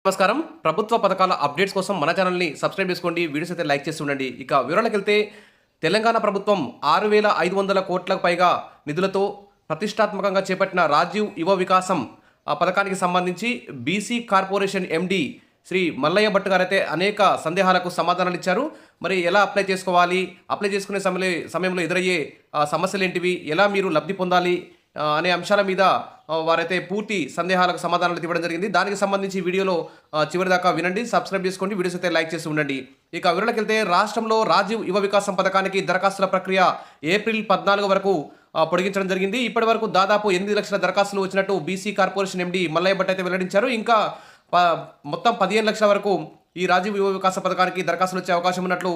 నమస్కారం. ప్రభుత్వ పథకాల అప్డేట్స్ కోసం మన ఛానల్‌ని సబ్స్క్రైబ్ చేసుకోండి. వీడియోస్ అయితే లైక్ చేస్తూ ఉండండి. ఇక వివరాలకెళ్తే తెలంగాణ ప్రభుత్వం 6,500 కోట్లకు పైగా నిధులతో ప్రతిష్టాత్మకంగా చేపట్టిన రాజీవ్ యువ వికాసం పథకానికి సంబంధించి BC corporation MD Shri Mallaiah Bhat గారైతే అనేక సందేహాలకు సమాధానాలిచ్చారు. మరి ఎలా అప్లై చేసుకోవాలి? అప్లై చేసుకునే సమయంలో ఎదురయ్యే సమస్యలేంటివి? ఎలా మీరు లబ్ధి పొందాలి? అనే అంశాల మీద వారైతే పూర్తి సందేహాలకు సమాధానాలు ఇవ్వడం జరిగింది. దానికి సంబంధించి వీడియోలో చివరి దాకా వినండి, సబ్స్క్రైబ్ చేసుకోండి, వీడియోస్ అయితే లైక్ చేసి ఉండండి. ఇక వివరాలకు వెళ్తే రాష్ట్రంలో రాజీవ్ యువ వికాసం పథకానికి దరఖాస్తుల ప్రక్రియ ఏప్రిల్ 14 వరకు పొడిగించడం జరిగింది. ఇప్పటి వరకు దాదాపు 8 లక్షల దరఖాస్తులు వచ్చినట్టు BC corporation MD Mallaiah Bhat అయితే వెల్లడించారు. ఇంకా మొత్తం 15 లక్షల వరకు ఈ రాజీవ్ యువ వికాస పథకానికి దరఖాస్తులు వచ్చే అవకాశం ఉన్నట్లు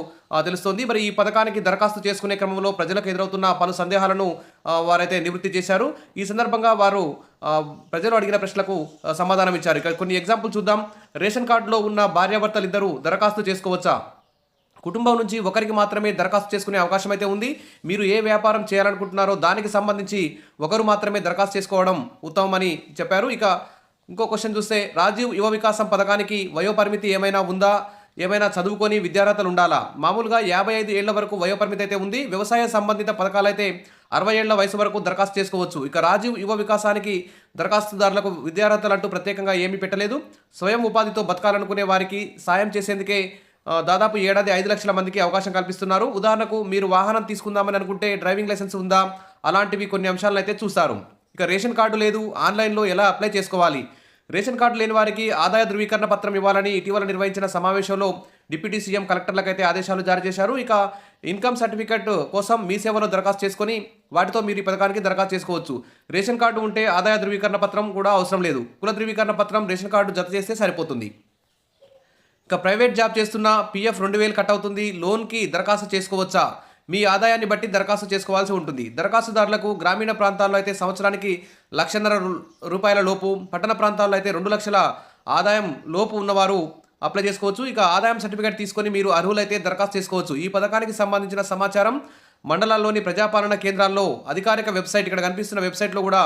తెలుస్తోంది. మరి ఈ పథకానికి దరఖాస్తు చేసుకునే క్రమంలో ప్రజలకు ఎదురవుతున్న పలు సందేహాలను వారైతే నివృత్తి చేశారు. ఈ సందర్భంగా వారు ప్రజలు అడిగిన ప్రశ్నలకు సమాధానం ఇచ్చారు. ఇక కొన్ని ఎగ్జాంపుల్ చూద్దాం. రేషన్ కార్డులో ఉన్న భార్యాభర్తలు ఇద్దరు దరఖాస్తు చేసుకోవచ్చా? కుటుంబం నుంచి ఒకరికి మాత్రమే దరఖాస్తు చేసుకునే అవకాశం అయితే ఉంది. మీరు ఏ వ్యాపారం చేయాలనుకుంటున్నారో దానికి సంబంధించి ఒకరు మాత్రమే దరఖాస్తు చేసుకోవడం ఉత్తమమని చెప్పారు. ఇక ఇంకో క్వశ్చన్ చూస్తే రాజీవ్ యువ వికాసం పథకానికి వయోపరిమితి ఏమైనా ఉందా? ఏమైనా చదువుకొని విద్యార్హతలు ఉండాలా? మామూలుగా 55 ఏళ్ల వరకు వయోపరిమితి అయితే ఉంది. వ్యవసాయ సంబంధిత పథకాలైతే 60 ఏళ్ల వయసు వరకు దరఖాస్తు చేసుకోవచ్చు. ఇక రాజీవ్ యువ వికాసానికి దరఖాస్తుదారులకు విద్యార్హతలు అంటూ ప్రత్యేకంగా ఏమీ పెట్టలేదు. స్వయం ఉపాధితో బతకాలనుకునే వారికి సాయం చేసేందుకే దాదాపు ఏడాది 5 లక్షల మందికి అవకాశం కల్పిస్తున్నారు. ఉదాహరణకు మీరు వాహనం తీసుకుందామని అనుకుంటే డ్రైవింగ్ లైసెన్స్ ఉందా? అలాంటివి కొన్ని అంశాలను అయితే చూస్తారు. ఇక రేషన్ కార్డు లేదు, ఆన్లైన్లో ఎలా అప్లై చేసుకోవాలి? రేషన్ కార్డు లేని వారికి ఆదాయ ధృవీకరణ పత్రం ఇవ్వాలని ఇటీవల నిర్వహించిన సమావేశంలో డిప్యూటీ సీఎం కలెక్టర్లకైతే ఆదేశాలు జారీ చేశారు. ఇక ఇన్కమ్ సర్టిఫికేట్ కోసం మీ సేవలో దరఖాస్తు చేసుకొని వాటితో మీరు ఈ పథకానికి దరఖాస్తు చేసుకోవచ్చు. రేషన్ కార్డు ఉంటే ఆదాయ ధృవీకరణ పత్రం కూడా అవసరం లేదు. కుల ధృవీకరణ పత్రం రేషన్ కార్డు జత చేస్తే సరిపోతుంది. ఇక ప్రైవేట్ జాబ్ చేస్తున్న పీఎఫ్ 2,000 కట్ అవుతుంది. లోన్కి దరఖాస్తు చేసుకోవచ్చా? మీ ఆదాయాన్ని బట్టి దరఖాస్తు చేసుకోవాల్సి ఉంటుంది. దరఖాస్తుదారులకు గ్రామీణ ప్రాంతాల్లో అయితే సంవత్సరానికి 1,50,000 రూపాయల లోపు, పట్టణ ప్రాంతాల్లో అయితే 2 లక్షల ఆదాయం లోపు ఉన్నవారు అప్లై చేసుకోవచ్చు. ఇక ఆదాయం సర్టిఫికేట్ తీసుకొని మీరు అర్హులైతే దరఖాస్తు చేసుకోవచ్చు. ఈ పథకానికి సంబంధించిన సమాచారం మండలాల్లోని ప్రజాపాలన కేంద్రాల్లో అధికారిక వెబ్సైట్, ఇక్కడ కనిపిస్తున్న వెబ్సైట్లో కూడా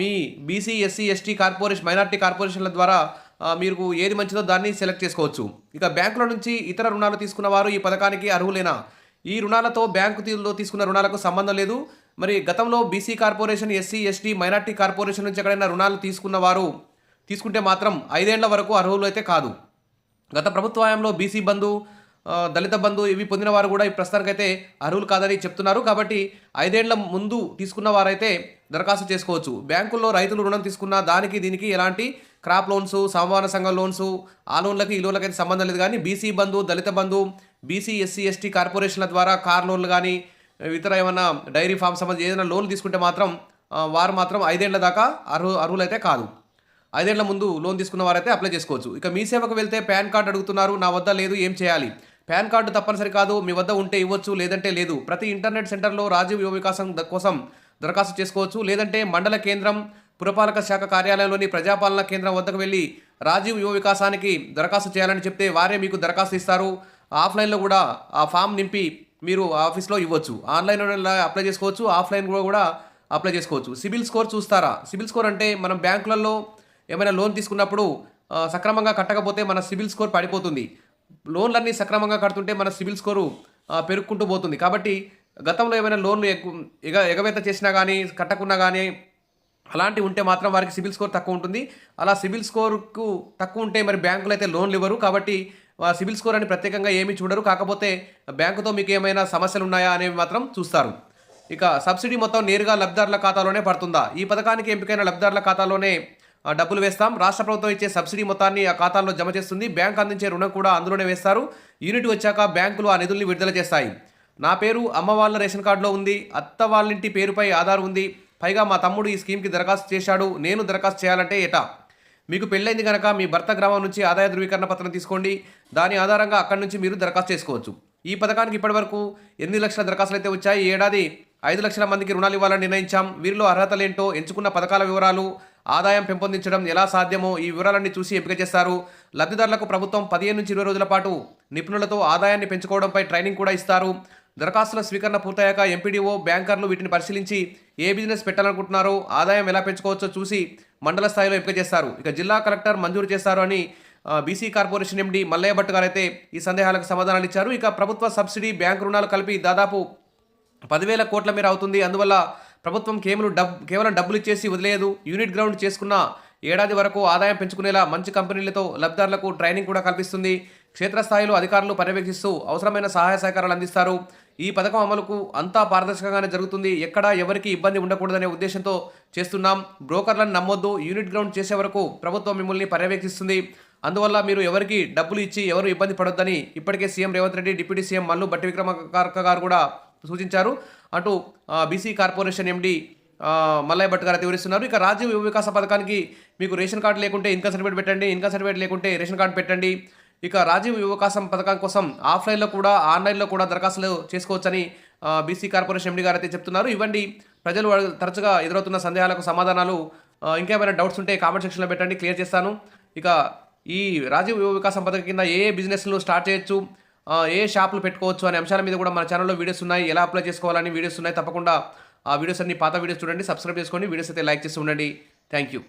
మీ BC, SC, ST corporation, minority కార్పొరేషన్ల ద్వారా మీరు ఏది మంచిదో దాన్ని సెలెక్ట్ చేసుకోవచ్చు. ఇక బ్యాంకుల నుంచి ఇతర రుణాలు తీసుకున్న వారు ఈ పథకానికి అర్హులేనా? ఈ రుణాలతో బ్యాంకులో తీసుకున్న రుణాలకు సంబంధం లేదు. మరి గతంలో BC corporation, SC, ST, minority corporation నుంచి ఎక్కడైనా రుణాలు తీసుకున్న వారు తీసుకుంటే మాత్రం 5 ఏళ్ల వరకు అర్హులు అయితే కాదు. గత ప్రభుత్వ హయాంలో బీసీ బంధు, దళిత బంధు ఇవి పొందిన వారు కూడా ఈ ప్రస్తుతానికైతే అర్హులు కాదని చెప్తున్నారు. కాబట్టి 5 ఏళ్ల ముందు తీసుకున్న వారైతే దరఖాస్తు చేసుకోవచ్చు. బ్యాంకుల్లో రైతులు రుణం తీసుకున్న దానికి దీనికి ఎలాంటి క్రాప్ లోన్స్, సమవాన సంఘం లోన్స్, ఆ లోన్లకి ఈ లోన్లకి అయితే సంబంధం లేదు. కానీ బీసీ బంధు, దళిత బంధు, బీసీ, ఎస్సీ, ఎస్టీ కార్పొరేషన్ల ద్వారా కార్ లోన్లు కానీ ఇతర ఏమైనా డైరీ ఫామ్ సంబంధించి ఏదైనా లోన్లు తీసుకుంటే మాత్రం వారు మాత్రం 5 ఏళ్ల దాకా అర్హులైతే కాదు. 5 ఏళ్ల ముందు లోన్ తీసుకున్న వారైతే అప్లై చేసుకోవచ్చు. ఇక మీ సేవకు వెళ్తే పాన్ కార్డు అడుగుతున్నారు, నా వద్ద లేదు, ఏం చేయాలి? పాన్ కార్డు తప్పనిసరి కాదు, మీ వద్ద ఉంటే ఇవ్వచ్చు, లేదంటే లేదు. ప్రతి ఇంటర్నెట్ సెంటర్లో రాజీవ్ యువ వికాసం కోసం దరఖాస్తు చేసుకోవచ్చు. లేదంటే మండల కేంద్రం, పురపాలక శాఖ కార్యాలయంలోని ప్రజాపాలన కేంద్రం వద్దకు వెళ్ళి రాజీవ్ యువ వికాసానికి దరఖాస్తు చేయాలని చెప్తే వారే మీకు దరఖాస్తు ఇస్తారు. ఆఫ్లైన్లో కూడా ఆ ఫామ్ నింపి మీరు ఆఫీస్లో ఇవ్వచ్చు. ఆన్లైన్లో అప్లై చేసుకోవచ్చు, ఆఫ్లైన్లో కూడా అప్లై చేసుకోవచ్చు. సిబిల్ స్కోర్ చూస్తారా? సిబిల్ స్కోర్ అంటే మనం బ్యాంకులలో ఏమైనా లోన్ తీసుకున్నప్పుడు సక్రమంగా కట్టకపోతే మన సిబిల్ స్కోర్ పడిపోతుంది. లోన్లన్నీ సక్రమంగా కడుతుంటే మన సిబిల్ స్కోరు పెరుక్కుంటూ పోతుంది. కాబట్టి గతంలో ఏమైనా లోన్లు ఎగవేత చేసినా కానీ, కట్టకున్నా కానీ అలాంటివి ఉంటే మాత్రం వారికి సిబిల్ స్కోర్ తక్కువ ఉంటుంది. అలా సిబిల్ స్కోర్కు తక్కువ ఉంటే మరి బ్యాంకులు అయితే లోన్లు ఇవ్వరు. కాబట్టి సిబిల్ స్కోర్ అని ప్రత్యేకంగా ఏమీ చూడరు. కాకపోతే బ్యాంకుతో మీకు ఏమైనా సమస్యలు ఉన్నాయా అనేవి మాత్రం చూస్తారు. ఇక సబ్సిడీ మొత్తం నేరుగా లబ్ధిదారుల ఖాతాలోనే పడుతుందా? ఈ పథకానికి ఎంపికైన లబ్ధిదారుల ఖాతాలోనే డబ్బులు వేస్తాం. రాష్ట్ర ప్రభుత్వం ఇచ్చే సబ్సిడీ మొత్తాన్ని ఆ ఖాతాల్లో జమ చేస్తుంది. బ్యాంక్ అందించే రుణం కూడా అందులోనే వేస్తారు. యూనిట్ వచ్చాక బ్యాంకులు ఆ నిధుల్ని విడుదల చేస్తాయి. నా పేరు అమ్మ వాళ్ళ రేషన్ కార్డులో ఉంది, అత్త వాళ్ళింటి పేరుపై ఆధార్ ఉంది, పైగా మా తమ్ముడు ఈ స్కీమ్కి దరఖాస్తు చేశాడు, నేను దరఖాస్తు చేయాలంటే ఎటా? మీకు పెళ్ళైంది కనుక మీ భర్త గ్రామం నుంచి ఆదాయ ధృవీకరణ పత్రం తీసుకోండి. దాని ఆధారంగా అక్కడి నుంచి మీరు దరఖాస్తు చేసుకోవచ్చు. ఈ పథకానికి ఇప్పటివరకు 8 లక్షల దరఖాస్తులు అయితే వచ్చాయి. ఈ ఏడాది 5 లక్షల మందికి రుణాలు ఇవ్వాలని నిర్ణయించాం. వీరిలో అర్హతలేంటో, ఎంచుకున్న పథకాల వివరాలు, ఆదాయం పెంపొందించడం ఎలా సాధ్యమో ఈ వివరాలన్నీ చూసి ఎంపిక చేస్తారు. లబ్ధిదారులకు ప్రభుత్వం 15 నుంచి 20 రోజుల పాటు నిపుణులతో ఆదాయాన్ని పెంచుకోవడంపై ట్రైనింగ్ కూడా ఇస్తారు. దరఖాస్తుల స్వీకరణ పూర్తయ్యాక ఎంపీడీఓ, బ్యాంకర్లు వీటిని పరిశీలించి ఏ బిజినెస్ పెట్టాలనుకుంటున్నారో, ఆదాయం ఎలా పెంచుకోవచ్చో చూసి మండల స్థాయిలో ఎంపిక చేస్తారు. ఇక జిల్లా కలెక్టర్ మంజూరు చేస్తారు అని BC corporation MD Mallaiah Bhat గారు అయితే ఈ సందేహాలకు సమాధానాలు ఇచ్చారు. ఇక ప్రభుత్వ సబ్సిడీ, బ్యాంకు రుణాలు కలిపి దాదాపు 10,000 కోట్ల మేర అవుతుంది. అందువల్ల ప్రభుత్వం కేవలం డబ్బులు ఇచ్చేసి వదిలేదు. యూనిట్ గ్రౌండ్ చేసుకున్న ఏడాది వరకు ఆదాయం పెంచుకునేలా మంచి కంపెనీలతో లబ్ధిదారులకు ట్రైనింగ్ కూడా కల్పిస్తుంది. క్షేత్రస్థాయిలో అధికారులు పర్యవేక్షిస్తూ అవసరమైన సహాయ సహకారాలు అందిస్తారు. ఈ పథకం అమలుకు అంతా పారదర్శకంగానే జరుగుతుంది. ఎక్కడా ఎవరికి ఇబ్బంది ఉండకూడదనే ఉద్దేశంతో చేస్తున్నాం. బ్రోకర్లను నమ్మొద్దు. యూనిట్ గ్రౌండ్ చేసే వరకు ప్రభుత్వం మిమ్మల్ని పర్యవేక్షిస్తుంది. అందువల్ల మీరు ఎవరికి డబ్బులు ఇచ్చి ఎవరు ఇబ్బంది పడొద్దని ఇప్పటికే CM Revanth Reddy, deputy CM Mallu Bhatti Vikramarka గారు కూడా సూచించారు. అటు BC corporation MD Mallaiah Bhat గారు అయితే వివరిస్తున్నారు. ఇక రాజీవ్ యువ వికాస పథకానికి మీకు రేషన్ కార్డు లేకుంటే ఇన్కమ్ సర్టిఫికేట్ పెట్టండి, ఇన్కమ్ సర్టిఫికేట్ లేకుంటే రేషన్ కార్డు పెట్టండి. ఇక రాజీవ్ యువ వికాసం పథకం కోసం ఆఫ్లైన్లో కూడా ఆన్లైన్లో కూడా దరఖాస్తులు చేసుకోవచ్చని బీసీ కార్పొరేషన్ ఎండి గారు అయితే చెప్తున్నారు. ఇవ్వండి ప్రజలు తరచుగా ఎదురవుతున్న సందేహాలకు సమాధానాలు. ఇంకేమైనా డౌట్స్ ఉంటే కామెంట్ సెక్షన్లో పెట్టండి, క్లియర్ చేస్తాను. ఇక ఈ రాజీవ్ యువ వికాసం పథకం కింద ఏ బిజినెస్లు స్టార్ట్ చేయొచ్చు, ఏ షాపులు పెట్టుకోవచ్చు అనే అంశాల మీద కూడా మన ఛానల్లో వీడియోస్ ఉన్నాయి. ఎలా అప్లై చేసుకోవాలని వీడియోస్ ఉన్నాయి. తప్పకుండా ఆ వీడియోస్ అన్ని పాత వీడియోస్ చూడండి, సబ్స్క్రైబ్ చేసుకోండి, వీడియోస్ అయితే లైక్ చేసి ఉండండి. Thank you.